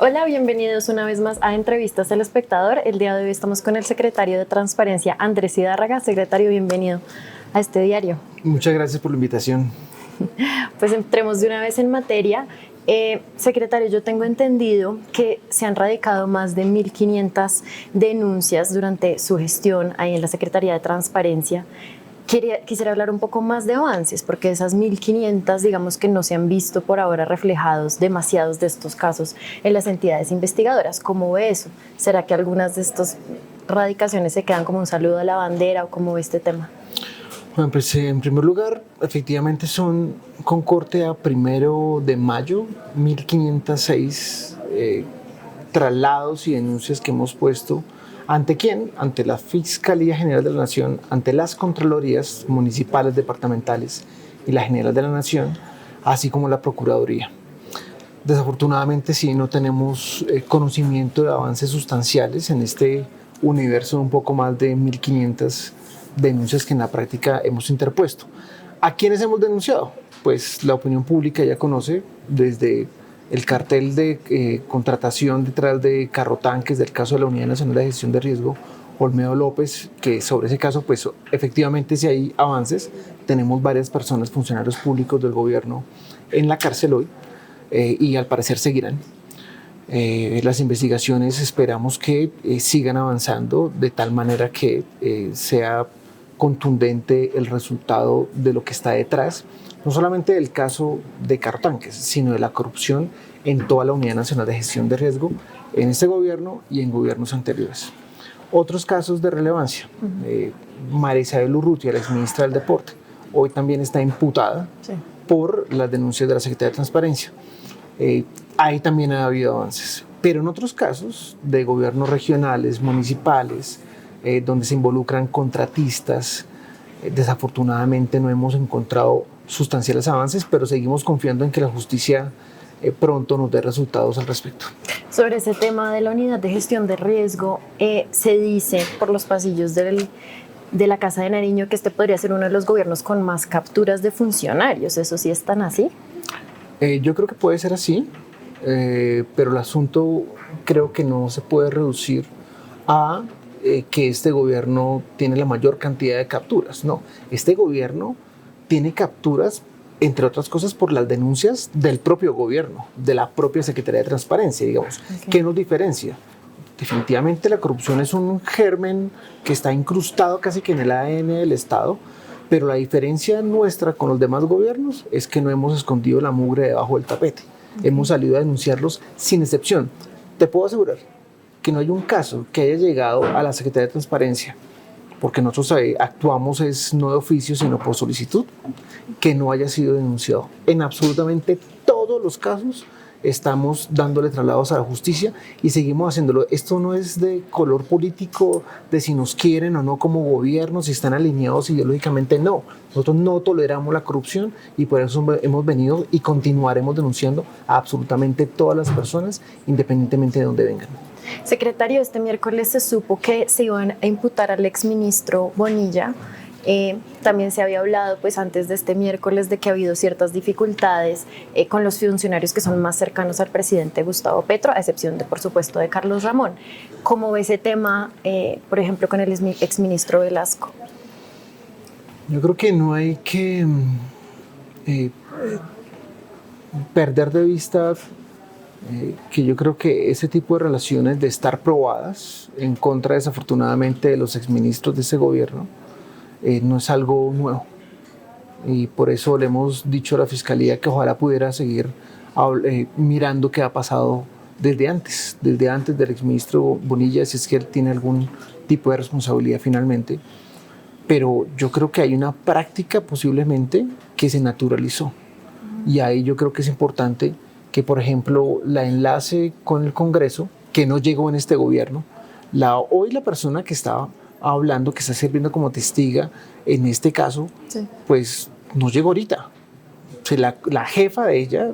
Hola, bienvenidos una vez más a Entrevistas al Espectador. El día de hoy estamos con el secretario de Transparencia, Andrés Hidárraga. Secretario, bienvenido a este diario. Muchas gracias por la invitación. Pues entremos de una vez en materia. Secretario, yo tengo entendido que se han radicado más de 1.500 denuncias durante su gestión ahí en la Secretaría de Transparencia. Quisiera hablar un poco más de avances, porque esas 1.500, digamos que no se han visto por ahora reflejados demasiados de estos casos en las entidades investigadoras. ¿Cómo ve eso? ¿Será que algunas de estas radicaciones se quedan como un saludo a la bandera o cómo ve este tema? Bueno, pues en primer lugar, efectivamente son con corte a 1 de mayo, 1.506 traslados y denuncias que hemos puesto. ¿Ante quién? Ante la Fiscalía General de la Nación, ante las Contralorías Municipales, Departamentales y la General de la Nación, así como la Procuraduría. Desafortunadamente sí no tenemos conocimiento de avances sustanciales en este universo de un poco más de 1.500 denuncias que en la práctica hemos interpuesto. ¿A quiénes hemos denunciado? Pues la opinión pública ya conoce, desde el cartel de contratación detrás de carrotanques del caso de la Unidad Nacional de Gestión de Riesgo, Olmedo López, que sobre ese caso pues efectivamente sí hay avances. Tenemos varias personas, funcionarios públicos del gobierno en la cárcel hoy y al parecer seguirán. Las investigaciones esperamos que sigan avanzando de tal manera que sea contundente el resultado de lo que está detrás, no solamente del caso de carrotanques, sino de la corrupción en toda la Unidad Nacional de Gestión de Riesgo, en este gobierno y en gobiernos anteriores. Otros casos de relevancia, María Isabel Urrutia, la exministra del Deporte, hoy también está imputada por las denuncias de la Secretaría de Transparencia. Ahí también ha habido avances, pero en otros casos de gobiernos regionales, municipales, donde se involucran contratistas, desafortunadamente no hemos encontrado sustanciales avances, pero seguimos confiando en que la justicia pronto nos dé resultados al respecto. Sobre ese tema de la unidad de gestión de riesgo, se dice por los pasillos de la Casa de Nariño que este podría ser uno de los gobiernos con más capturas de funcionarios. ¿Eso sí es tan así? Yo creo que puede ser así, pero el asunto creo que no se puede reducir a que este gobierno tiene la mayor cantidad de capturas. No, este gobierno tiene capturas, entre otras cosas, por las denuncias del propio gobierno, de la propia Secretaría de Transparencia, digamos. Okay. ¿Qué nos diferencia? Definitivamente la corrupción es un germen que está incrustado casi que en el ADN del Estado, pero la diferencia nuestra con los demás gobiernos es que no hemos escondido la mugre debajo del tapete. Okay. Hemos salido a denunciarlos sin excepción. Te puedo asegurar que no hay un caso que haya llegado a la Secretaría de Transparencia, porque nosotros actuamos es no de oficio, sino por solicitud, que no haya sido denunciado. En absolutamente todos los casos estamos dándole traslados a la justicia y seguimos haciéndolo. Esto no es de color político, de si nos quieren o no como gobierno, si están alineados ideológicamente, no. Nosotros no toleramos la corrupción y por eso hemos venido y continuaremos denunciando a absolutamente todas las personas, independientemente de dónde vengan. Secretario, este miércoles se supo que se iban a imputar al exministro Bonilla. También se había hablado pues antes de este miércoles de que ha habido ciertas dificultades con los funcionarios que son más cercanos al presidente Gustavo Petro, a excepción de, por supuesto, de Carlos Ramón. ¿Cómo ve ese tema, por ejemplo, con el exministro Velasco? Yo creo que no hay que perder de vista que yo creo que ese tipo de relaciones de estar probadas en contra, desafortunadamente, de los exministros de ese gobierno, no es algo nuevo, y por eso le hemos dicho a la Fiscalía que ojalá pudiera seguir mirando qué ha pasado desde antes del exministro Bonilla, si es que él tiene algún tipo de responsabilidad finalmente, pero yo creo que hay una práctica posiblemente que se naturalizó, y ahí yo creo que es importante que, por ejemplo, la enlace con el Congreso, que no llegó en este gobierno, hoy la persona que estaba hablando, que está sirviendo como testiga en este caso, sí, pues no llegó ahorita. O sea, la jefa de ella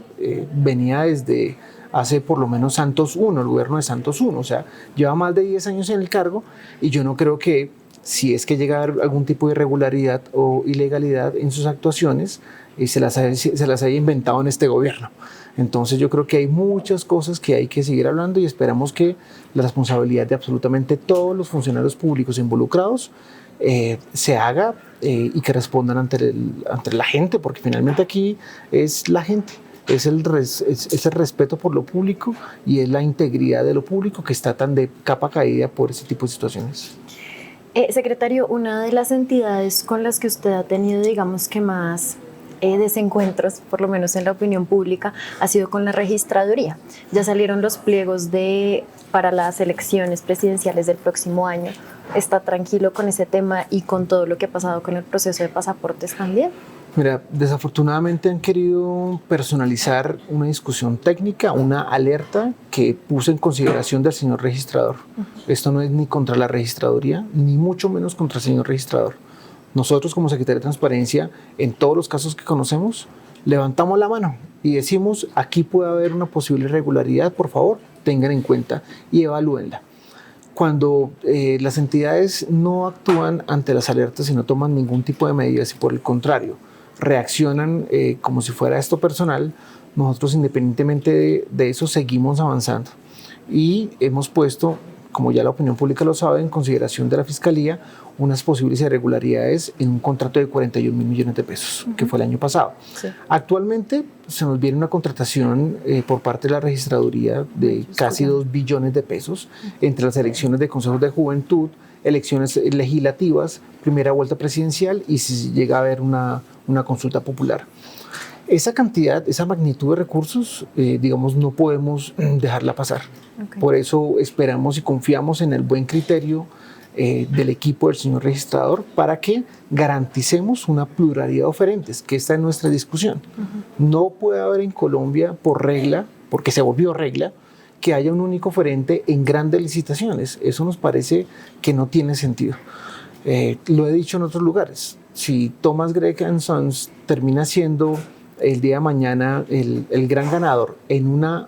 venía desde hace por lo menos Santos I, el gobierno de Santos I, o sea, lleva más de 10 años en el cargo, y yo no creo que si es que llega a haber algún tipo de irregularidad o ilegalidad en sus actuaciones, se las haya inventado en este gobierno. Entonces yo creo que hay muchas cosas que hay que seguir hablando y esperamos que la responsabilidad de absolutamente todos los funcionarios públicos involucrados se haga y que respondan ante la gente, porque finalmente aquí es la gente. Es el respeto por lo público y es la integridad de lo público que está tan de capa caída por ese tipo de situaciones. Secretario, una de las entidades con las que usted ha tenido, digamos que más desencuentros, por lo menos en la opinión pública, ha sido con la registraduría. Ya salieron los pliegos para las elecciones presidenciales del próximo año. ¿Está tranquilo con ese tema y con todo lo que ha pasado con el proceso de pasaportes también? Mira, desafortunadamente han querido personalizar una discusión técnica, una alerta que puse en consideración del señor registrador. Esto no es ni contra la registraduría, ni mucho menos contra el señor registrador. Nosotros como Secretaría de Transparencia, en todos los casos que conocemos, levantamos la mano y decimos, aquí puede haber una posible irregularidad, por favor, tengan en cuenta y evalúenla. Cuando las entidades no actúan ante las alertas y no toman ningún tipo de medidas y por el contrario, reaccionan como si fuera esto personal, nosotros independientemente de eso seguimos avanzando y hemos puesto, como ya la opinión pública lo sabe, en consideración de la Fiscalía unas posibles irregularidades en un contrato de 41.000 millones de pesos, que fue el año pasado. Sí. Actualmente se nos viene una contratación por parte de la registraduría de casi 2 billones de pesos entre las elecciones de consejos de juventud, elecciones legislativas, primera vuelta presidencial y si llega a haber una consulta popular. Esa cantidad, esa magnitud de recursos, digamos, no podemos dejarla pasar. Okay. Por eso esperamos y confiamos en el buen criterio del equipo del señor registrador para que garanticemos una pluralidad de oferentes, que esta es nuestra discusión. No puede haber en Colombia, por regla, porque se volvió regla, que haya un único oferente en grandes licitaciones. Eso nos parece que no tiene sentido. Lo he dicho en otros lugares. Si Thomas Gregg & Sons termina siendo el día de mañana el gran ganador en una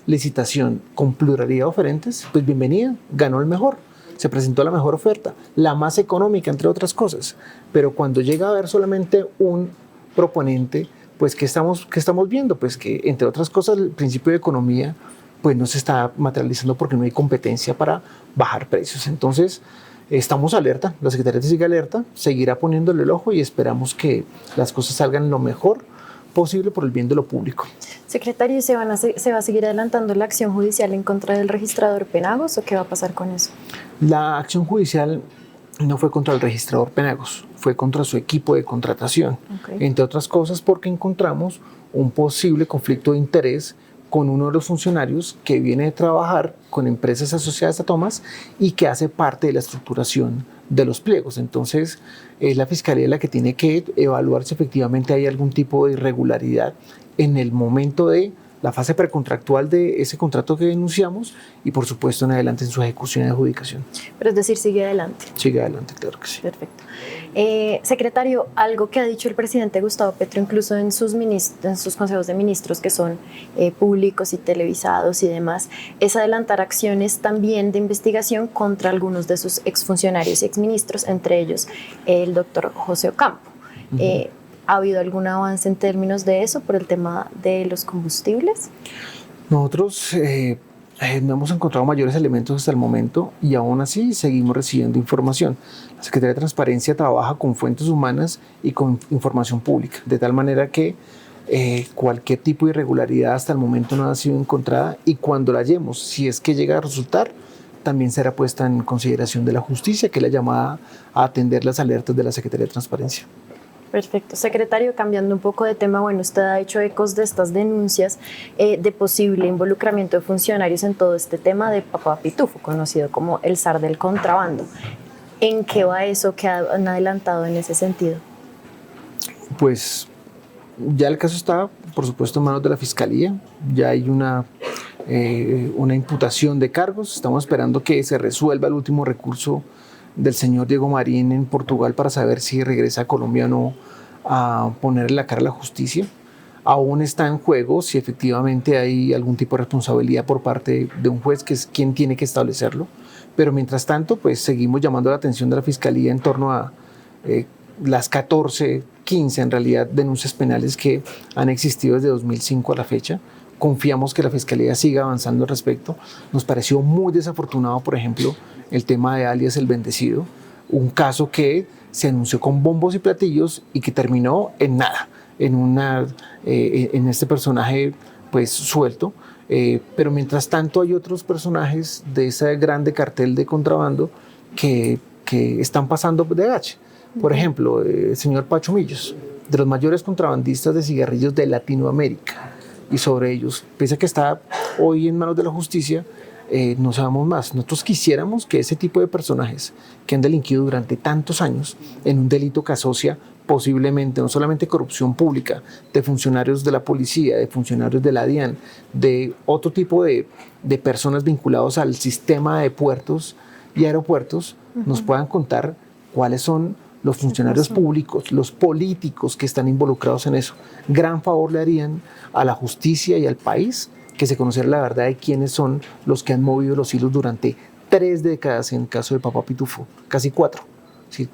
licitación con pluralidad de oferentes, pues bienvenida, ganó el mejor. Se presentó la mejor oferta, la más económica, entre otras cosas. Pero cuando llega a haber solamente un proponente, pues ¿qué estamos viendo? Pues que, entre otras cosas, el principio de economía pues no se está materializando porque no hay competencia para bajar precios. Entonces, estamos alerta, la Secretaría sigue alerta, seguirá poniéndole el ojo y esperamos que las cosas salgan lo mejor posible por el bien de lo público. Secretario, ¿se va a seguir adelantando la acción judicial en contra del registrador Penagos o qué va a pasar con eso? La acción judicial no fue contra el registrador Penagos, fue contra su equipo de contratación, entre otras cosas porque encontramos un posible conflicto de interés con uno de los funcionarios que viene de trabajar con empresas asociadas a Thomas y que hace parte de la estructuración de los pliegos. Entonces, es la Fiscalía la que tiene que evaluar si efectivamente hay algún tipo de irregularidad en el momento de la fase precontractual de ese contrato que denunciamos y, por supuesto, en adelante en su ejecución y adjudicación. Pero es decir, sigue adelante. Sigue adelante, claro que sí. Perfecto. Secretario, algo que ha dicho el presidente Gustavo Petro, incluso en sus consejos de ministros que son públicos y televisados y demás, es adelantar acciones también de investigación contra algunos de sus exfuncionarios y exministros, entre ellos el doctor José Ocampo. ¿Ha habido algún avance en términos de eso por el tema de los combustibles? Nosotros no hemos encontrado mayores elementos hasta el momento y aún así seguimos recibiendo información. La Secretaría de Transparencia trabaja con fuentes humanas y con información pública, de tal manera que cualquier tipo de irregularidad hasta el momento no ha sido encontrada y cuando la hallemos, si es que llega a resultar, también será puesta en consideración de la justicia, que es la llamada a atender las alertas de la Secretaría de Transparencia. Perfecto. Secretario, cambiando un poco de tema, bueno, usted ha hecho ecos de estas denuncias de posible involucramiento de funcionarios en todo este tema de Papá Pitufo, conocido como el zar del contrabando. ¿En qué va eso? ¿Qué han adelantado en ese sentido? Pues ya el caso está, por supuesto, en manos de la Fiscalía. Ya hay una imputación de cargos. Estamos esperando que se resuelva el último recurso del señor Diego Marín en Portugal para saber si regresa a Colombia o no a ponerle la cara a la justicia. Aún está en juego si efectivamente hay algún tipo de responsabilidad por parte de un juez, que es quien tiene que establecerlo, Pero mientras tanto, pues seguimos llamando la atención de la Fiscalía en torno a las 14, 15 en realidad denuncias penales que han existido desde 2005 a la fecha. Confiamos que la Fiscalía siga avanzando al respecto. Nos pareció muy desafortunado, por ejemplo, el tema de alias El Bendecido, un caso que se anunció con bombos y platillos y que terminó en nada, en este personaje pues suelto. Pero mientras tanto hay otros personajes de ese grande cartel de contrabando que están pasando de gache. Por ejemplo, el señor Pacho Millos, de los mayores contrabandistas de cigarrillos de Latinoamérica. Y sobre ellos, pese a que está hoy en manos de la justicia, no sabemos más. Nosotros quisiéramos que ese tipo de personajes que han delinquido durante tantos años en un delito que asocia posiblemente no solamente corrupción pública de funcionarios de la policía, de funcionarios de la DIAN, de otro tipo de personas vinculados al sistema de puertos y aeropuertos, nos puedan contar cuáles son los funcionarios públicos, los políticos que están involucrados en eso. Gran favor le harían a la justicia y al país que se conociera la verdad de quiénes son los que han movido los hilos durante 3 décadas en el caso de Papá Pitufo, casi 4. Es decir,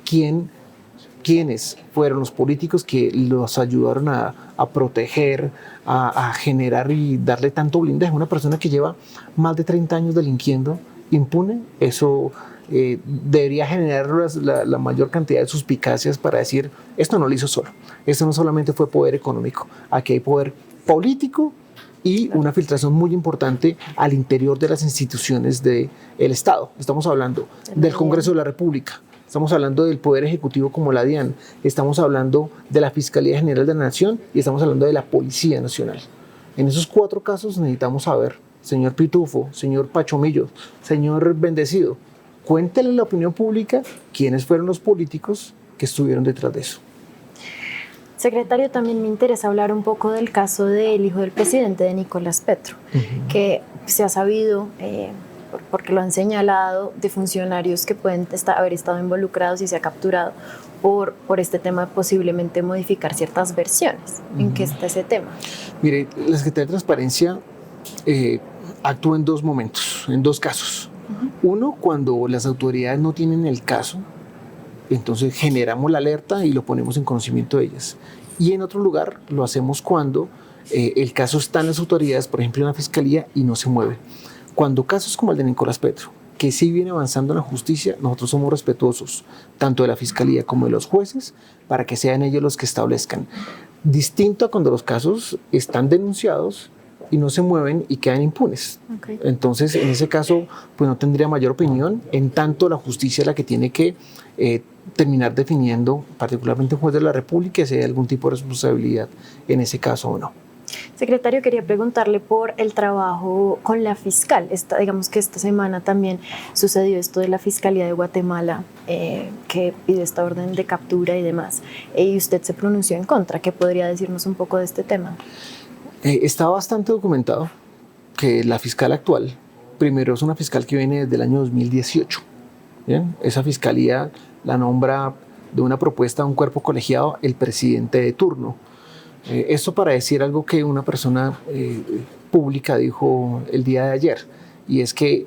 quiénes fueron los políticos que los ayudaron a proteger, a generar y darle tanto blindaje a una persona que lleva más de 30 años delinquiendo impune. Eso debería generar la mayor cantidad de suspicacias para decir, esto no lo hizo solo, esto no solamente fue poder económico, aquí hay poder político y una filtración muy importante al interior de las instituciones del Estado. Estamos hablando del Congreso de la República, estamos hablando del Poder Ejecutivo como la DIAN, estamos hablando de la Fiscalía General de la Nación y estamos hablando de la Policía Nacional. En esos 4 casos necesitamos saber, señor Pitufo, señor Pacho Millos, señor Bendecido, cuéntenle a la opinión pública quiénes fueron los políticos que estuvieron detrás de eso. Secretario, también me interesa hablar un poco del caso del hijo del presidente, de Nicolás Petro, que se ha sabido, porque lo han señalado, de funcionarios que pueden haber estado involucrados y se ha capturado por este tema de posiblemente modificar ciertas versiones. ¿En qué está ese tema? Mire, la Secretaría de Transparencia actúa en 2 momentos, en 2 casos. Uno, cuando las autoridades no tienen el caso, entonces generamos la alerta y lo ponemos en conocimiento de ellas. Y en otro lugar lo hacemos cuando el caso está en las autoridades, por ejemplo en la Fiscalía, y no se mueve. Cuando casos como el de Nicolás Petro, que sí viene avanzando en la justicia, nosotros somos respetuosos, tanto de la Fiscalía como de los jueces, para que sean ellos los que establezcan. Distinto a cuando los casos están denunciados y no se mueven y quedan impunes. Entonces, en ese caso, pues no tendría mayor opinión, en tanto la justicia es la que tiene que terminar definiendo, particularmente el juez de la República, si hay algún tipo de responsabilidad en ese caso o no. Secretario, quería preguntarle por el trabajo con la fiscal. Digamos que esta semana también sucedió esto de la Fiscalía de Guatemala, que pidió esta orden de captura y demás, y usted se pronunció en contra. ¿Qué podría decirnos un poco de este tema? Está bastante documentado que la fiscal actual, primero es una fiscal que viene desde el año 2018. ¿Bien? Esa fiscalía la nombra de una propuesta de un cuerpo colegiado el presidente de turno. Esto para decir algo que una persona pública dijo el día de ayer, y es que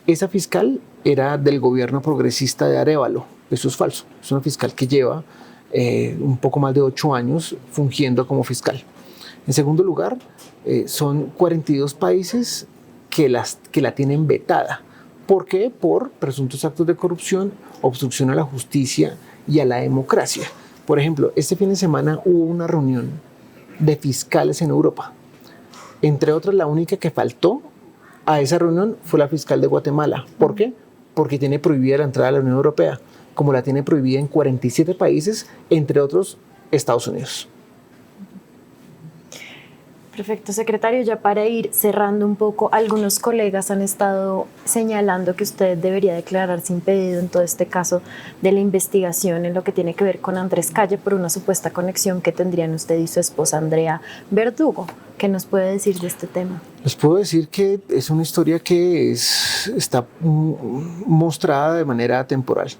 esa fiscal era del gobierno progresista de Arévalo. Eso es falso. Es una fiscal que lleva un poco más de 8 años fungiendo como fiscal. En segundo lugar, son 42 países que la tienen vetada. ¿Por qué? Por presuntos actos de corrupción, obstrucción a la justicia y a la democracia. Por ejemplo, este fin de semana hubo una reunión de fiscales en Europa. Entre otras, la única que faltó a esa reunión fue la fiscal de Guatemala. ¿Por qué? Porque tiene prohibida la entrada a la Unión Europea, como la tiene prohibida en 47 países, entre otros Estados Unidos. Perfecto, secretario. Ya para ir cerrando un poco, algunos colegas han estado señalando que usted debería declararse impedido en todo este caso de la investigación en lo que tiene que ver con Andrés Calle por una supuesta conexión que tendrían usted y su esposa Andrea Verdugo. ¿Qué nos puede decir de este tema? Les puedo decir que es una historia que está mostrada de manera temporal.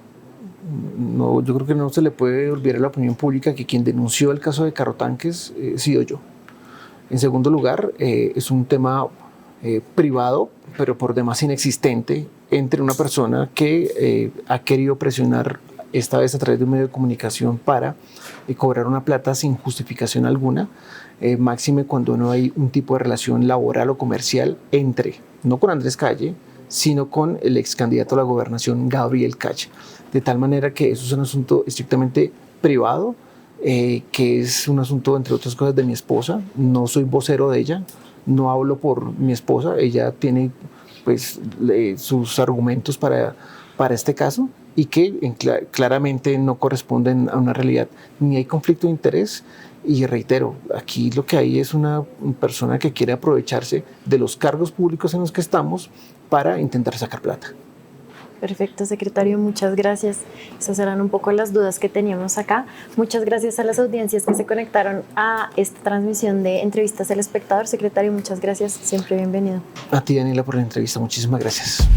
No, yo creo que no se le puede olvidar a la opinión pública que quien denunció el caso de Carrotanques he sido yo. En segundo lugar, es un tema privado, pero por demás inexistente, entre una persona que ha querido presionar, esta vez a través de un medio de comunicación, para cobrar una plata sin justificación alguna, máxime cuando no hay un tipo de relación laboral o comercial entre, no con Andrés Calle, sino con el ex candidato a la gobernación, Gabriel Calle. De tal manera que eso es un asunto estrictamente privado, que es un asunto, entre otras cosas, de mi esposa. No soy vocero de ella, no hablo por mi esposa, ella tiene pues sus argumentos para este caso, y que claramente no corresponden a una realidad, ni hay conflicto de interés. Y reitero, aquí lo que hay es una persona que quiere aprovecharse de los cargos públicos en los que estamos para intentar sacar plata. Perfecto, secretario, muchas gracias. Esas eran un poco las dudas que teníamos acá. Muchas gracias a las audiencias que se conectaron a esta transmisión de Entrevistas El Espectador. Secretario, muchas gracias, siempre bienvenido. A ti, Daniela, por la entrevista, muchísimas gracias.